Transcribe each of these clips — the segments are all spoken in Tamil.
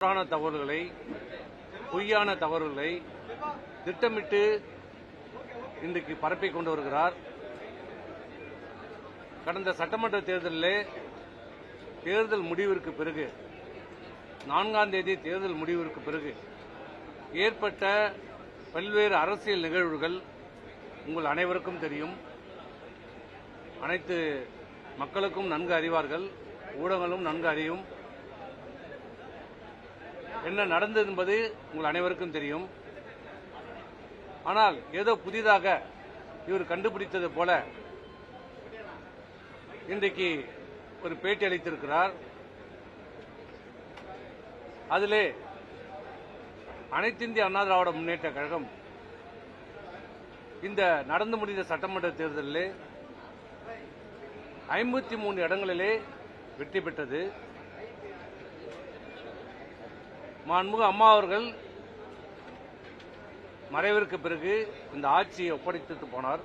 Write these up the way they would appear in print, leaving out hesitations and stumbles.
தவறான தகவல்களை, பொய்யான தகவல்களை திட்டமிட்டு இன்றைக்கு பரப்பிக் கொண்டு வருகிறார். கடந்த சட்டமன்ற தேர்தலில் தேர்தல் முடிவிற்கு பிறகு 4ஆம் தேதி தேர்தல் முடிவிற்கு பிறகு ஏற்பட்ட பல்வேறு அரசியல் நிகழ்வுகள் உங்கள் அனைவருக்கும் தெரியும். அனைத்து மக்களுக்கும் நன்கு அறிவார்கள், ஊடகங்களும் நன்கு அறியும். என்ன நடந்தது என்பது உங்கள் அனைவருக்கும் தெரியும். ஆனால் ஏதோ புதிதாக இவர் கண்டுபிடித்தது போல இன்றைக்கு ஒரு பேட்டி அளித்திருக்கிறார். அதிலே அனைத்து இந்திய அண்ணா திராவிட முன்னேற்ற கழகம் இந்த நடந்து முடிந்த சட்டமன்ற தேர்தலில் 53 இடங்களிலே வெற்றி பெற்றது. மாண்புமிகு அம்மா அவர்கள் மறைவிற்கு பிறகு இந்த ஆட்சியை ஒப்படைத்து போனார்.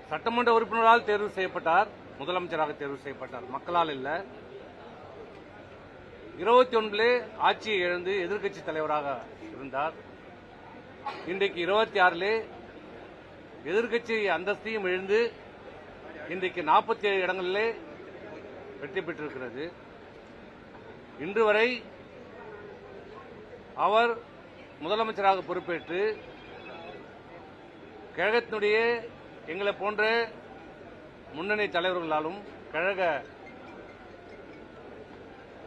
சட்டமன்ற உறுப்பினரால் தேர்வு செய்யப்பட்டார், முதலமைச்சராக தேர்வு செய்யப்பட்டார், மக்களால் இல்ல. 21 ஆட்சியை இழந்து எதிர்க்கட்சி தலைவராக இருந்தார். இன்றைக்கு 26 எதிர்க்கட்சி அந்தஸ்தையும் இழந்து இன்றைக்கு 47 இடங்களிலே வெற்றி பெற்றிருக்கிறது. இன்று வரை அவர் முதலமைச்சராக பொறுப்பேற்று கழகத்தினுடைய எங்களை போன்ற முன்னணி தலைவர்களாலும் கழக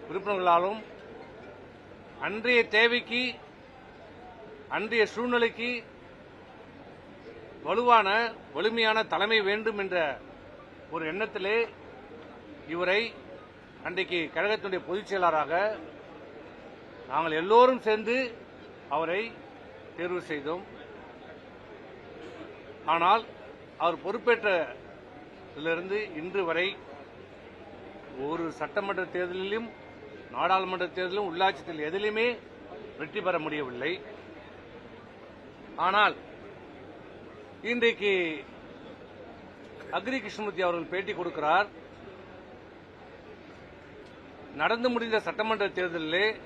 உறுப்பினர்களாலும் அன்றைய தேவைக்கு, அன்றைய சூழ்நிலைக்கு வலிமையான தலைமை வேண்டும் என்ற ஒரு எண்ணத்திலே இவரை அன்றைக்கு கழகத்தினுடைய பொதுச் செயலாளராக நாங்கள் எல்லோரும் சேர்ந்து அவரை தேர்வு செய்தோம். ஆனால் அவர் பொறுப்பேற்றதிலிருந்து இன்று வரை ஒரு சட்டமன்ற தேர்தலிலும், நாடாளுமன்ற தேர்தலிலும், உள்ளாட்சி தேர்தல் எதிலுமே வெற்றி பெற முடியவில்லை. ஆனால் இன்றைக்கு அக்ரி கிருஷ்ணமூர்த்தி அவர்கள் பேட்டி கொடுக்கிறார். நடந்து முடிந்த சட்டமன்ற தேர்தலில்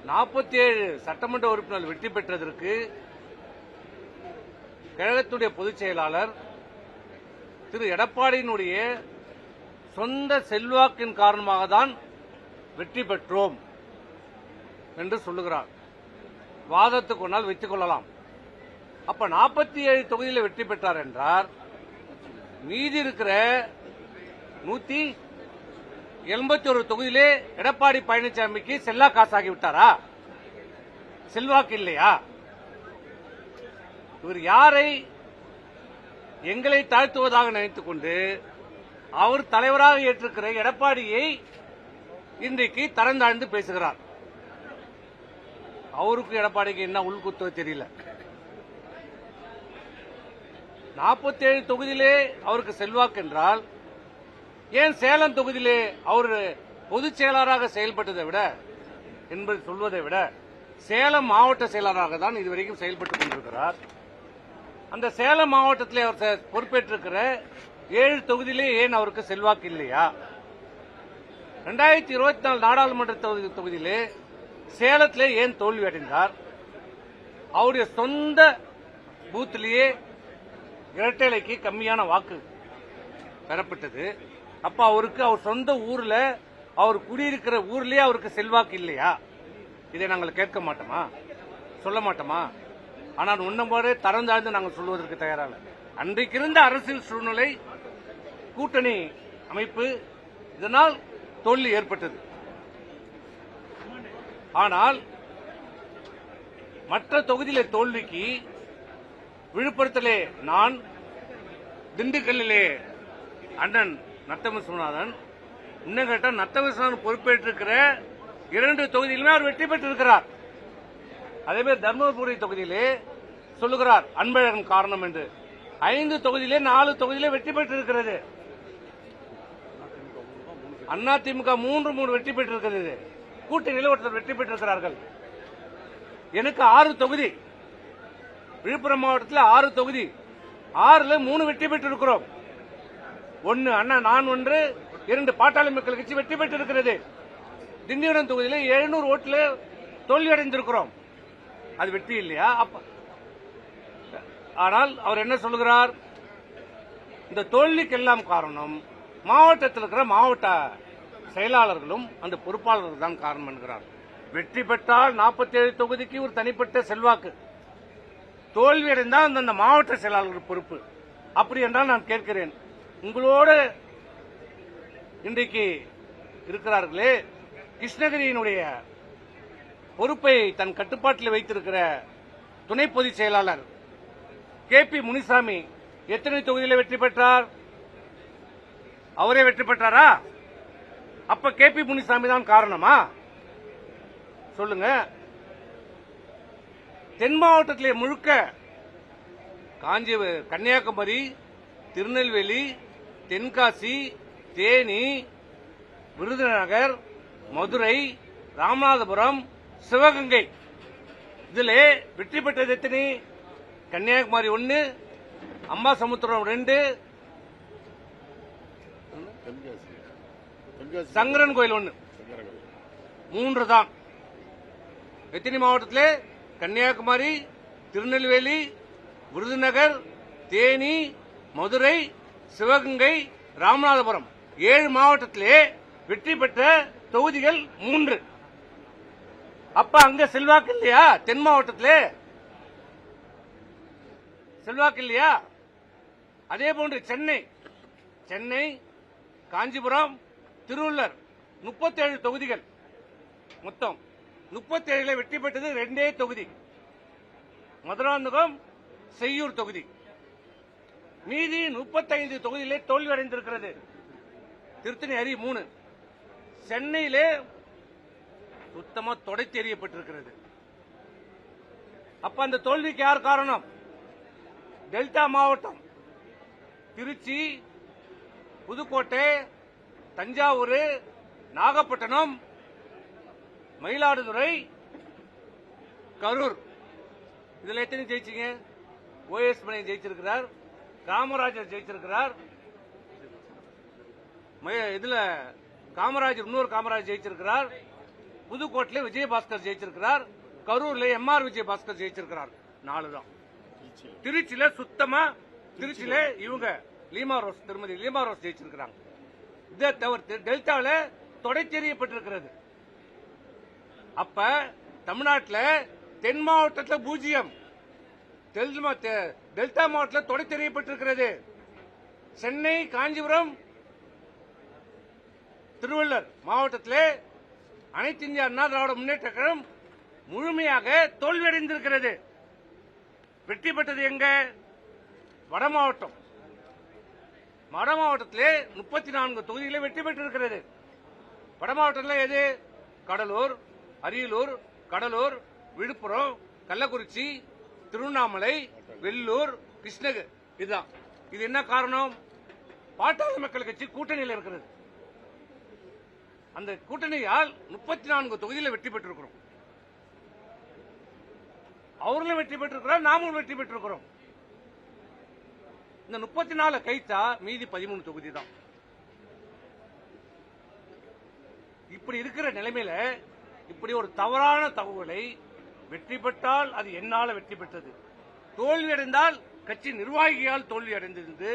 47 சட்டமன்ற உறுப்பினர்கள் வெற்றி பெற்றதற்கு கழகத்துடைய பொதுச் செயலாளர் திரு எடப்பாடியினுடைய சொந்த செல்வாக்கின் காரணமாக தான் வெற்றி பெற்றோம் என்று சொல்லுகிறார். வாதத்துக்கு ஒன்றால் வைத்துக் கொள்ளலாம். அப்ப 47 தொகுதியில் வெற்றி பெற்றார் என்றார், மீதி இருக்கிற 181 தொகுதியிலே எடப்பாடி பழனிசாமிக்கு செல்லா காசாகிவிட்டாரா? செல்வாக்கு இல்லையா? இவர் யாரை எங்களை தாழ்த்துவதாக நினைத்துக் கொண்டு அவர் தலைவராக ஏற்றிருக்கிற எடப்பாடியை இன்றைக்கு தரந்தாழ்ந்து பேசுகிறார். அவருக்கு எடப்பாடிக்கு என்ன உள்குத்தோ தெரியல. 47 தொகுதியிலே அவருக்கு செல்வாக்கு என்றால் ஏன் சேலம் தொகுதியிலே அவர் பொதுச் செயலாளராக செயல்பட்டதை விட என்பது சொல்வதை விட சேலம் மாவட்ட செயலாளராக தான் இதுவரைக்கும் செயல்பட்டுக் கொண்டிருக்கிறார். அந்த சேலம் மாவட்டத்தில் அவர் பொறுப்பேற்றிருக்கிற 7 தொகுதியிலே ஏன் அவருக்கு செல்வாக்கு இல்லையா? 2024 நாடாளுமன்ற தொகுதியிலே சேலத்திலே ஏன் தோல்வி அடைந்தார்? அவருடைய சொந்த பூத்திலேயே இரட்டைலைக்கு கம்மியான வாக்கு பெறப்பட்டது. அப்ப அவருக்கு அவர் சொந்த ஊர்ல, அவர் குடியிருக்கிற ஊர்லயே அவருக்கு செல்வாக்கு இல்லையா? இதை நாங்கள் கேட்க மாட்டோமா? சொல்ல மாட்டோமா? ஆனால் உன்னம்போதே தரந்தாழ்ந்து நாங்கள் சொல்வதற்கு தயாராக. அன்றைக்கு இருந்த அரசியல் சூழ்நிலை, கூட்டணி அமைப்பு, இதனால் தோல்வி ஏற்பட்டது. ஆனால் மற்ற தொகுதியிலே தோல்விக்கு விழுப்புரத்திலே நான், திண்டுக்கல்லிலே அண்ணன் நத்தம் விஸ்வநாதன், இன்னும் கேட்டால் நத்தம் விஸ்வநாதன் பொறுப்பேற்றிருக்கிற 2 தொகுதியிலுமே அவர் வெற்றி பெற்றிருக்கிறார். அதேமாதிரி தர்மபுரி தொகுதியிலே சொல்லுகிறார் அன்பழகன் காரணம் என்று. 5 தொகுதியிலே 4 தொகுதியிலே வெற்றி பெற்றிருக்கிறது. அதிமுக 3 வெற்றி பெற்றிருக்கிறது. கூட்டணியில் ஒருத்தர் வெற்றி பெற்றிருக்கிறார்கள். எனக்கு 6 தொகுதி, விழுப்புரம் மாவட்டத்தில் 6 தொகுதி, 6ல் 3 வெற்றி பெற்றிருக்கிறோம். ஒன்னு அண்ணா, நான் ஒன்று, 2 பாட்டாளி மக்கள் கட்சி வெற்றி பெற்றிருக்கிறது. திண்டிவனம் தொகுதியில் 700 ஓட்டுல தோல்வி அடைந்திருக்கிறோம். அது வெற்றி இல்லையா? ஆனால் அவர் என்ன சொல்கிறார்? இந்த தோல்விக்கெல்லாம் காரணம் மாவட்டத்தில் இருக்கிற மாவட்ட செயலாளர்களும் அந்த பொறுப்பாளர்கள் தான் காரணம் என்கிறார். வெற்றி பெற்றால் 47 தொகுதிக்கு ஒரு தனிப்பட்ட செல்வாக்கு, தோல்வி அடைந்தால் அந்த மாவட்ட செயலாளர்கள் பொறுப்பு. அப்படி என்றால் நான் கேட்கிறேன், உங்களோடு இன்றைக்கு இருக்கிறார்களே, கிருஷ்ணகிரியினுடைய பொறுப்பை தன் கட்டுப்பாட்டில் வைத்திருக்கிற துணை பொதுச் செயலாளர் KP முனிசாமி எத்தனை தொகுதியில் வெற்றி பெற்றார்? அவரே வெற்றி பெற்றாரா? அப்ப KP முனிசாமி தான் காரணமா? சொல்லுங்க. தென் மாவட்டத்திலே முழுக்க கன்னியாகுமரி, திருநெல்வேலி, தென்காசி, தேனி, விருதுநகர், மதுரை, ராமநாதபுரம், சிவகங்கை, இதில் வெற்றி பெற்றது எத்தனை? கன்னியாகுமரி 1, அம்பாசமுத்திரம் 2, சங்கரன் கோயில் 1, 3 தான். எத்தனை மாவட்டத்தில்? கன்னியாகுமரி, திருநெல்வேலி, விருதுநகர், தேனி, மதுரை, சிவகங்கை, ராமநாதபுரம் 7 மாவட்டத்திலே வெற்றி பெற்ற தொகுதிகள் 3. அப்ப அங்க செல்வாக்கு இல்லையா? தென் மாவட்டத்திலே செல்வாக்கு இல்லையா? அதே போன்று சென்னை, காஞ்சிபுரம், திருவள்ளூர் 37 தொகுதிகள், மொத்தம் 37 வெற்றி பெற்றது 2 தொகுதி, மதுராந்தகம், செய்யூர் தொகுதி. மீதி 35 தொகுதியிலே தோல்வி அடைந்திருக்கிறது. திருத்தணி அரி 3, சென்னையிலே சுத்தமா தொடச்சி எறியப்பட்டிருக்கிறது. அப்ப அந்த தோல்விக்கு யார் காரணம்? டெல்டா மாவட்டம், திருச்சி, புதுக்கோட்டை, தஞ்சாவூர், நாகப்பட்டினம், மயிலாடுதுறை, கரூர், இதுல எத்தனை ஜெயிச்சீங்க? OS மணியன் ஜெயிச்சிருக்கிறார், காமராஜர் ஜெயிச்சிருக்கிறார், இதுல காமராஜர் இன்னொரு காமராஜர் ஜெயிச்சிருக்கிறார், புதுக்கோட்டையில விஜயபாஸ்கர் ஜெயிச்சிருக்கிறார், கரூர்ல MR விஜயபாஸ்கர் ஜெயிச்சிருக்கிறார். 4 தான். திருச்சியில சுத்தமா திருச்சியில இவங்க திருமதி லீமா ரோஸ் ஜெயிச்சிருக்கிறாங்க. இதை தவிர்த்து டெல்டாவில் தொடைத்தெறியப்பட்டிருக்கிறது. அப்ப தமிழ்நாட்டில் தென் மாவட்டத்தில் 0, டெல்டா மாவட்டத்தில் தொடைத்தெறியப்பட்டிருக்கிறது. சென்னை, காஞ்சிபுரம், திருவள்ளூர் மாவட்டத்தில் அனைத்து இந்திய அண்ணா திராவிட முன்னேற்ற கழகம் முழுமையாக தோல்வியடைந்திருக்கிறது. வெற்றி பெற்றது எங்க? வட மாவட்டம். வட மாவட்டத்திலே 34 தொகுதிகளை வெற்றி பெற்றிருக்கிறது. வட மாவட்டத்தில் எது? கடலூர், அரியலூர், கடலூர், விழுப்புரம், கள்ளக்குறிச்சி, திருவண்ணாமலை, வெள்ளூர், கிருஷ்ணகிரி. இதுதான். இது என்ன காரணம்? பாட்டாளி மக்கள் கட்சி கூட்டணியில் இருக்கிறது. அந்த கூட்டணியால் 34 தொகுதியில் வெற்றி பெற்றிருக்கிறோம். அவர்களும் வெற்றி பெற்றிருக்கிறார், நாமும் வெற்றி பெற்றிருக்கிறோம். இந்த 34 கைத்தா மீதி 13 தொகுதி தான். இப்படி இருக்கிற நிலைமையில இப்படி ஒரு தவறான தகவலை, வெற்றி பெற்றால் அது என்னால வெற்றி பெற்றது, தோல்வி அடைந்தால் கட்சி நிர்வாகியால் தோல்வி அடைந்திருந்து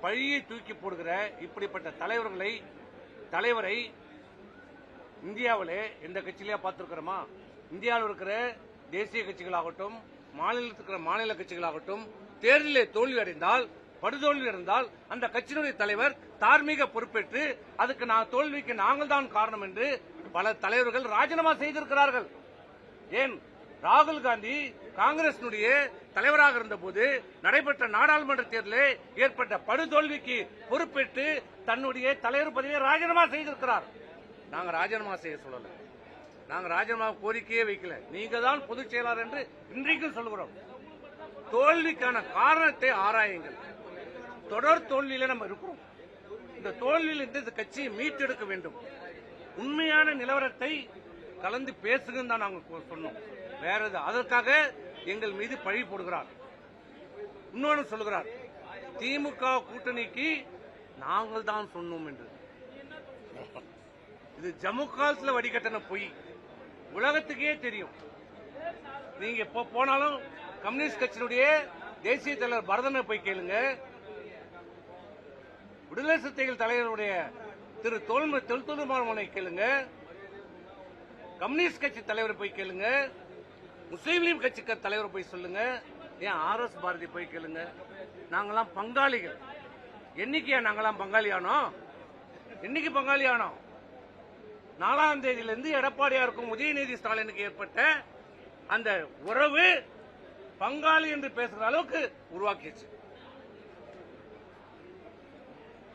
பழியை தூக்கி போடுகிற இப்படிப்பட்ட தலைவரை இந்தியாவிலே எந்த கட்சியிலேயே பார்த்திருக்கிறோமா? இந்தியாவில் இருக்கிற தேசிய கட்சிகளாகட்டும், மாநிலத்தில் இருக்கிற மாநில கட்சிகளாகட்டும், தேர்தலில் தோல்வி அடைந்தால், படுதோல்வி அடைந்தால் அந்த கட்சியினுடைய தலைவர் தார்மீக பொறுப்பேற்று அதுக்கு தோல்விக்கு நாங்கள் தான் காரணம் என்று பல தலைவர்கள் ராஜினாமா செய்திருக்கிறார்கள். ஏன் ராகுல் காந்தி காங்கிரசினுடைய தலைவராக இருந்தபோது நடைபெற்ற நாடாளுமன்ற தேர்தலில் ஏற்பட்ட படுதோல்விக்கு பொறுப்பேற்று தன்னுடைய தலைவர் பதவியை ராஜினாமா செய்திருக்கிறார். நாங்க ராஜினாமா செய்ய சொல்லல, நாங்க ராஜினாமா கோரிக்கையே வைக்கல, நீங்க தான் பொதுச் செயலாளர் என்று இன்றைக்கும் சொல்கிறோம். தோல்விக்கான காரணத்தை ஆராயுங்கள். தொடர் தோல்வியில நம்ம இருக்கிறோம். இந்த தோல்வியிலிருந்து இந்த கட்சியை மீட்டெடுக்க வேண்டும். உண்மையான நிலவரத்தை கலந்து பேசுங்கன்னு தான் நாங்கள் சொன்னோம். வேற அதற்காக எங்கள் மீது பழி போடுகிறார். இன்னொன்று சொல்கிறார், திமுக கூட்டணிக்கு நாங்கள் தான் சொன்னோம் என்று. இது ஜம்மு காலத்துல வடிகட்டின பொய், உலகத்துக்கே தெரியும். நீங்க எப்ப போனாலும் கம்யூனிஸ்ட் கட்சியினுடைய தேசிய தலைவர் பரதனை போய் கேளுங்க, விடுதலை சிறுத்தைகள் தலைவருடைய திரு தொல்துமாமனை கேளுங்க, கம்யூனிஸ்ட் கட்சி தலைவரை போய் கேளுங்க, முஸ்லீம் லீக் கட்சி தலைவரை போய் சொல்லுங்க, ஏன் RS பாரதி போய் கேளுங்க. நாங்கெல்லாம் பங்காளிகள். என்னைக்கு நாங்கெல்லாம் பங்காளியானோம்? என்னைக்கு பங்காளியானோம்? 4ஆம் தேதியிலிருந்து எடப்பாடியாருக்கும் உதயநிதி ஸ்டாலினுக்கு ஏற்பட்ட அந்த உறவு பங்காளி என்று பேசுற அளவுக்கு உருவாக்கிடுச்சு.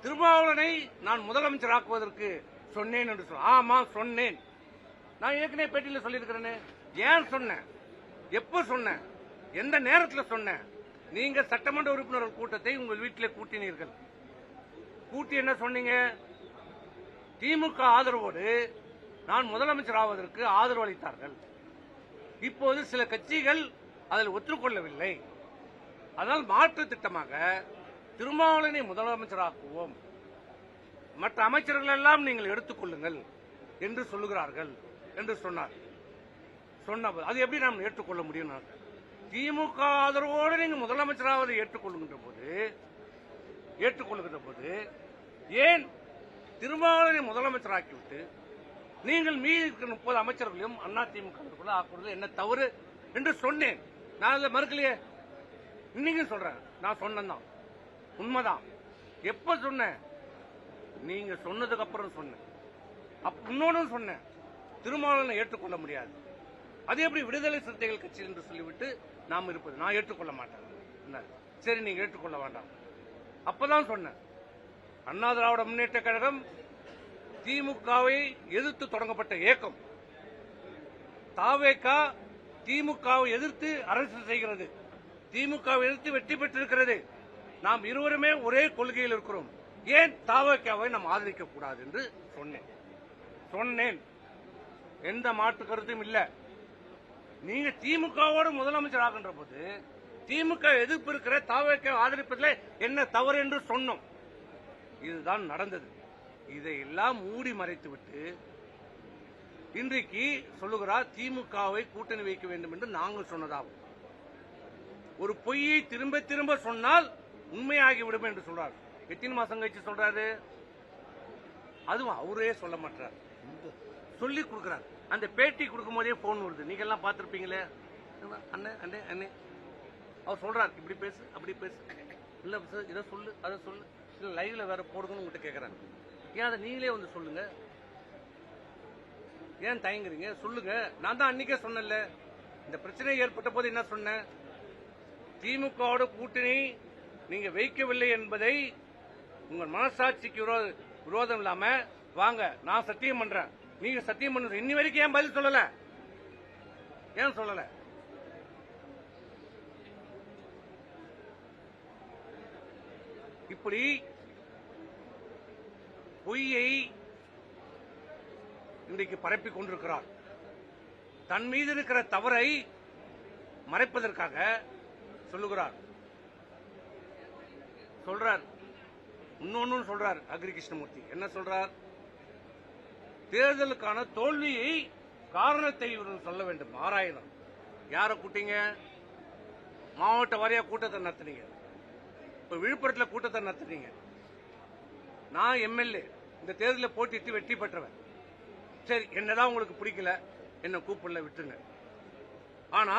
திருமாவளவனை நான் முதலமைச்சராக்குவதற்கு சொன்னேன் என்று சொல்ல, ஆமா சொன்னேன். நான் ஏற்கனவே பேட்டியில் சொல்லியிருக்கிறேன். ஏன் சொன்னேன், எப்ப சொன்னேன், எந்த நேரத்தில் சொன்னேன்? நீங்க சட்டமன்ற உறுப்பினர்கள் கூட்டத்தை உங்கள் வீட்டிலே கூட்டினீர்கள். கூட்டி என்ன சொன்னீங்க? திமுக ஆதரவோடு நான் முதலமைச்சர் ஆவதற்கு ஆதரவு அளித்தார்கள். இப்போது சில கட்சிகள் அதில் ஒத்துக்கொள்ளவில்லை. அதனால் மாற்று திட்டமாக திருமாவளவனை முதலமைச்சராக்குவோம், மற்ற அமைச்சர்கள் எல்லாம் நீங்கள் எடுத்துக்கொள்ளுங்கள் என்று சொல்லுகிறார்கள் என்று சொன்னார். சொன்னபோது அது எப்படி நாம் ஏற்றுக்கொள்ள முடியும்? திமுக ஆதரவோடு நீங்கள் முதலமைச்சராவது ஏற்றுக்கொள்ளுகின்ற போது ஏன் திருமாவளவனை முதலமைச்சராக்கிவிட்டு நீங்கள் மீதி இருக்கிற 30 அமைச்சர்களையும் அதிமுக ஆக்குவது என்ன தவறு என்று சொன்னேன். நான் அதை மறுக்கலையே, இன்னைக்கு சொல்றேன். நான் சொன்னதான் உண்மைதான். எப்ப சொன்னேன்? நீங்க சொன்னதுக்கு அப்புறம் சொன்னேன். இன்னொன்னு சொன்னேன், திருமாவளவனை ஏற்றுக்கொள்ள முடியாது. அது எப்படி விடுதலை சிறுத்தைகள் கட்சி என்று சொல்லிவிட்டு நாம் இருப்பது? நான் ஏற்றுக்கொள்ள மாட்டேன். சரி, நீங்க ஏற்றுக்கொள்ள வேண்டாம். அப்பதான் சொன்னேன், அண்ணா திராவிட முன்னேற்ற கழகம் திமுகவை எதிர்த்து தொடங்கப்பட்ட இயக்கம். தாவேகா திமுகவை எதிர்த்து அரசு செய்கிறது, திமுகவை எதிர்த்து வெற்றி பெற்றிருக்கிறது. நாம் இருவருமே ஒரே கொள்கையில் இருக்கிறோம். ஏன் தாவேகாவை நாம் ஆதரிக்க கூடாது என்று சொன்னேன். எந்த மாற்று கருத்தும் இல்ல. நீங்க திமுகவோடு முதலமைச்சர் ஆகின்ற போது திமுக எதிர்ப்பு இருக்கிற தாவேகா ஆதரிப்பதில் என்ன தவறு என்று சொன்னோம். இதுதான் நடந்தது. இதையெல்லாம் மூடி மறைத்து விட்டு இன்றைக்கு சொல்லுகிறார் திமுகவை கூட்டணி வைக்க வேண்டும் என்று நாங்கள் சொன்னதாகும். ஒரு பொய்யை திரும்ப திரும்ப சொன்னால் உண்மையாகிவிடும் என்று சொல்றார். எத்தனை மாசம் கழிச்சு சொல்றாரு? அதுவும் அவரே சொல்ல மாட்டார், சொல்லி கொடுக்கிறார். அந்த பேட்டி கொடுக்கும் போதே போன் வருது, நீங்க எல்லாம் பார்த்திருப்பீங்களே. அண்ணே அண்ணே அண்ணே அவர் சொல்றார், இப்படி பேசு அப்படி பேசு, இல்ல இதை சொல்லு அதை சொல்லு, இல்ல லைவ்ல வேற போடுங்கன்னு உங்ககிட்ட கேட்கறாங்க. ஏன் அதை நீங்களே வந்து சொல்லுங்க, ஏன் தயங்குறீங்க? சொல்லுங்க. நான் தான் அன்னைக்கே சொன்னேன்ல, இந்த பிரச்சனை ஏற்பட்ட போது என்ன சொன்னேன்? திமுகவோட கூட்டணி நீங்க வைக்கவில்லை என்பதை உங்கள் மனசாட்சிக்கு விரோதம் இல்லாம வாங்க, நான் சத்தியம் பண்றேன், நீங்க சத்தியம் பண்ண. இன்னி வரைக்கும் ஏன் பதில் சொல்லல? ஏன் சொல்லல? இப்படி பொய்யை இன்றைக்கு பரப்பிக் கொண்டிருக்கிறார். தன் மீது இருக்கிற தவறை மறைப்பதற்காக சொல்லுகிறார். சொல்றார், இன்னொன்னு சொல்றார். அக்ரி கிருஷ்ணமூர்த்தி என்ன சொல்றார்? தேர்தலுக்கான தோல்வியை காரணத்தை இவர்கள் சொல்ல வேண்டும், ஆராயணும். யாரை கூட்டீங்க? மாவட்ட வாரியா கூட்டத்தை நடத்துனீங்க. இப்ப விழுப்புரத்தில் கூட்டத்தை நடத்துனீங்க. நான் எம்எல்ஏ, இந்த தேர்தலில் போட்டிட்டு வெற்றி பெற்றவன். சரி, என்னதான் உங்களுக்கு பிடிக்கல, என்ன கூப்பிடல, விட்டுருங்க. ஆனா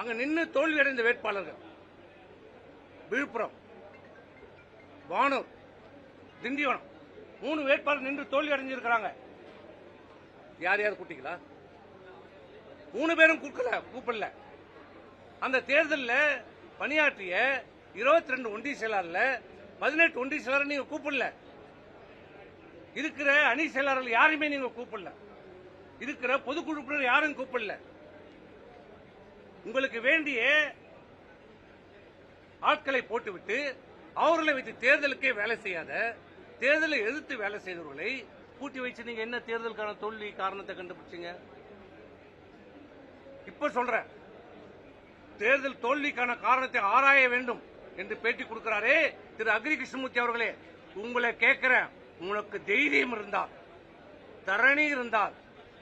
அங்க நின்று தோல்வி அடைந்த வேட்பாளர்கள் விழுப்புரம், வானூர், திண்டிவனம் 3 வேட்பாளர் நின்று தோல்வி அடைஞ்சிருக்கிறாங்க. யார் யார் கூட்டிங்களா? 3 பேரும் கூப்பிடல. அந்த தேர்தலில் பணியாற்றிய 22 ஒன்றிய செயலாளர்ல 18 ஒன்றிய செயலாளர் நீங்க கூப்பிடல. இருக்கிற அணி செயலாளர்கள் யாருமே நீங்க கூப்பிடல. இருக்கிற பொதுக்குழு யாரும் கூப்பிடல. உங்களுக்கு வேண்டிய ஆட்களை போட்டுவிட்டு அவர்களை வைத்து தேர்தலுக்கே வேலை செய்யாத, தேர்தலை எதிர்த்து வேலை செய்தவர்களை கூட்டி வச்சு நீங்க என்ன தேர்தலுக்கான தோல்வி காரணத்தை கண்டுபிடிச்சீங்க? இப்ப சொல்ற தேர்தல் தோல்விக்கான காரணத்தை ஆராய வேண்டும் என்று பேட்டி கொடுக்கிறாரே திரு அக்ரி கிருஷ்ணமூர்த்தி அவர்களே, உங்களை கேட்கிறேன், உனக்கு தைரியம் இருந்தால் தரணி இருந்தால்,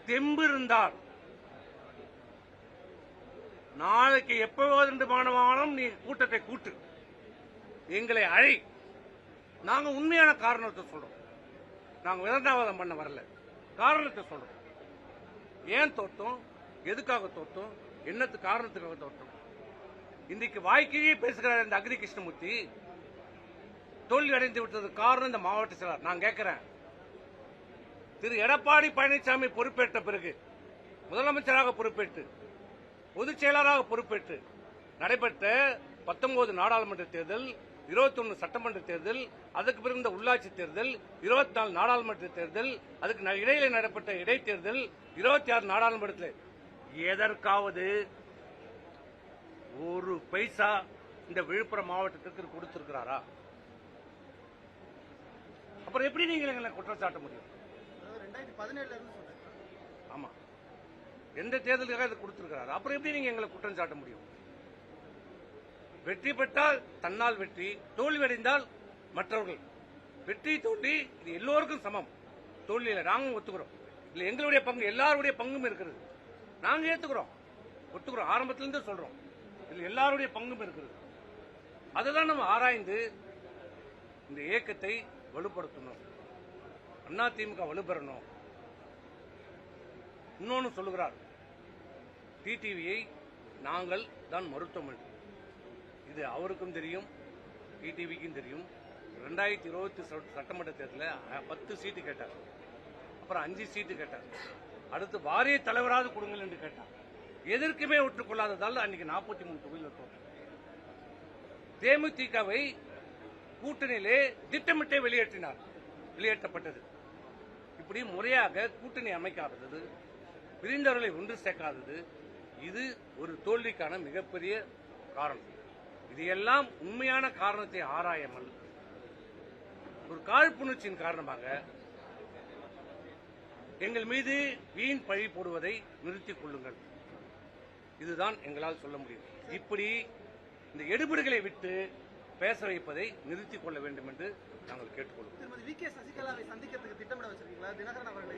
தெம்பு இருந்தால், நாளைக்கு எப்போது மாணவனும் நீ கூட்டத்தை கூட்டு, எங்களை அழை. நாங்க உண்மையான காரணத்தை சொல்றோம். நாங்க விதண்டாவாதம் பண்ண வரல, காரணத்தை சொல்றோம். ஏன் தோற்றோம், எதுக்காக தோற்றோம், என்னத்து காரணத்துக்காக தோற்றோம். இன்றைக்கு வாய்க்கையே பேசுகிறார் இந்த அக்னி கிருஷ்ணமூர்த்தி. தோல்வி அடைந்து விட்டது காரணம் இந்த மாவட்ட செயலாளர். நான் கேட்கிறேன், திரு எடப்பாடி பழனிசாமி பொறுப்பேற்ற பிறகு, முதலமைச்சராக பொறுப்பேற்று, பொதுச் செயலாளராக பொறுப்பேற்று நடைபெற்ற 19 நாடாளுமன்ற தேர்தல், 21 சட்டமன்ற தேர்தல், அதுக்கு பிறகு இந்த உள்ளாட்சி தேர்தல், 24 நாடாளுமன்ற தேர்தல், அதுக்கு இடையில நடைபெற்ற இடைத்தேர்தல், 26 நாடாளுமன்றத்தில் எதற்காவது ஒரு பைசா இந்த விழுப்புரம் மாவட்டத்திற்கு கொடுத்திருக்கிறாரா? அப்புறம் எப்படி நீங்க எங்களை குற்றம் சாட்ட முடியும்? 2017 ஆமா, எந்த தேர்தலுக்காக இதை கொடுத்திருக்கிறாரு? அப்புறம் எப்படி நீங்க எங்களை குற்றம் சாட்ட முடியும்? வெற்றி பெற்றால் தன்னால் வெற்றி, தோல்வி அடைந்தால் மற்றவர்கள். வெற்றி தோல்வி இது எல்லோருக்கும் சமம். தோல்வியில நாங்களும் ஒத்துக்கிறோம். இல்ல எங்களுடைய பங்கு, எல்லாருடைய பங்கும் இருக்கிறது. நாங்க ஏத்துக்கிறோம், ஒத்துக்கிறோம், ஆரம்பத்திலிருந்து சொல்றோம். இதுல எல்லாருடைய பங்கும் இருக்கிறது. அதுதான் நம்ம ஆராய்ந்து இந்த இயக்கத்தை வலுப்படுத்தணும். அதிமுக வலுப்பெறணும். இன்னொன்னு சொல்லுகிறார், டிடிவியை நாங்கள் தான் மறுத்தோம் என்று. இது அவருக்கும் தெரியும், டிடிவிக்கும் தெரியும். 2020 சட்டமன்ற தேர்தலில் 10 சீட்டு கேட்டார், அப்புறம் 5 சீட்டு கேட்டார், அடுத்து வாரிய தலைவராக கொடுங்கள் என்று கேட்டார். எதற்குமே ஒற்றுக்கொள்ளாததால் அன்னைக்கு 43 தொகுதியில் தோற்றார். தேமுதிகவை கூட்டணியிலே திட்டமிட்டே வெளியேற்றப்பட்டது. இப்படி முறையாக கூட்டணி அமைக்காதது, பிரிந்தவர்களை ஒன்று சேர்க்காதது, இது ஒரு தோல்விக்கான மிகப்பெரிய காரணம். இது எல்லாம் உண்மையான காரணத்தை ஆராயாமல் ஒரு காழ்ப்புணர்ச்சியின் காரணமாக எங்கள் மீது வீண் பழி போடுவதை நிறுத்திக் கொள்ளுங்கள். இதுதான் எங்களால் சொல்ல முடியும். இப்படி இந்த எடுபடுகளை விட்டு பேச வைப்பதை நிறுத்திக் கொள்ள வேண்டும் என்று நாங்கள் கேட்டுக்கொள்வோம். திருமதி வி.கே. சசிகலாவை சந்திக்கிறதுக்கு திட்டமிட வச்சிருக்கீங்களா? தினகரன் அவர்களை